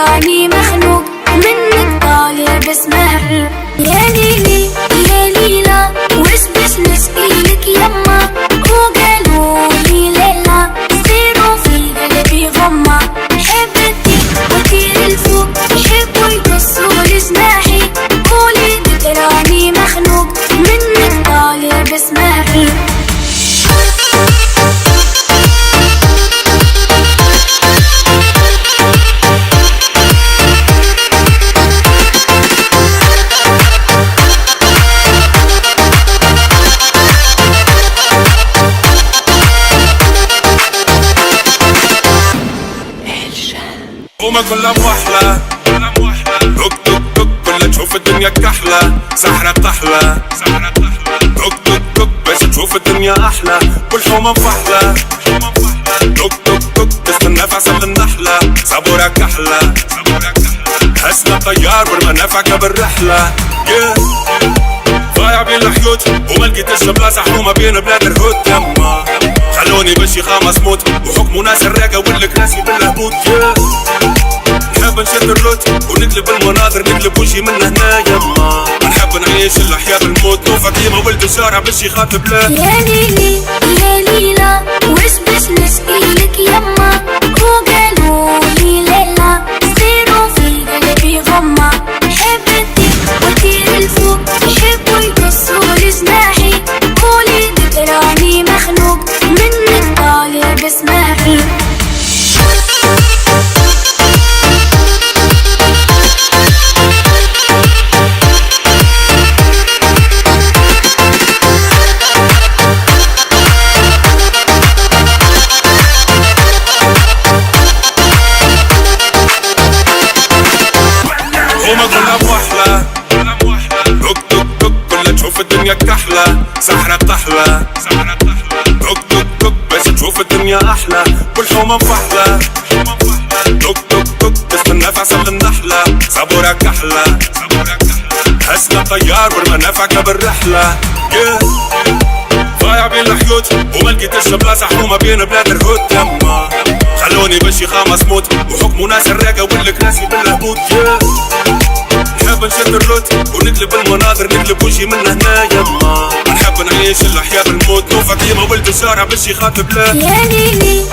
تراني مخنوق منك طالع بسمع. يا ليلي يا ليلى وش بش نشكيلك يما، وقالوا لي ليلى صغير وفي قلبي غمة. حبتي وطير الفوق يحبوا يقصوا لجناحي، قولي تراني مخنوق منك طالع بسمع. وما كلها موحلة دوك دوك دوك كلها تشوف الدنيا كحلة، سحرة طحلة دوك دوك دوك باش تشوف الدنيا أحلى، والحومة مفحلة دوك دوك دوك تستنى في عسل النحلة، صبورة كحلة هسنا طيار والمنافعك بالرحلة. ضايع بين الحيوت وما لقيتش بلاصة حومة بين بلاد الهود. يما خلوني باش يخامس موت وحكموا ناس الراقة والكراسي بالهبوط. نحب نشد الروت ونقلب المناظر، نقلب وجهي من هنا. يما نحب نعيش الحياة بالموت، وفاطمة ولد الشارع باش يخاطب له. يا ليلي يا ليلى وش باش نشكيلك يما، وقالوا لي ليلى صغير وفي قلبي غمة. حبتي وطير الفوق يحبوا يقصوا لجناحي، قولي تراني مخنوق منك طالع بسمع. وما كلها موحلة دوك دوك دوك كلها تشوف الدنيا كحلة، سحرة طحلة دوك دوك دوك باش تشوف الدنيا أحلى، والحومة مفحلة دوك دوك دوك تستنى في عسل النحلة، صبورة كحلة هسنا طيار والمنافعك بالرحلة. ضايع بين الحيوت وما لقيتش بلاصة حومة بين بلاد الهود. يما خلوني باش يخامس موت وحكموا ناس الراقة والكراسي بالهبوط. نحب نشد الروت ونقلب المناظر، نقلب وجهي من هنا. يما نحب نعيش الحياة بالموت، وفاطمة ولد الشارع باش يخاطب له. يا ليلي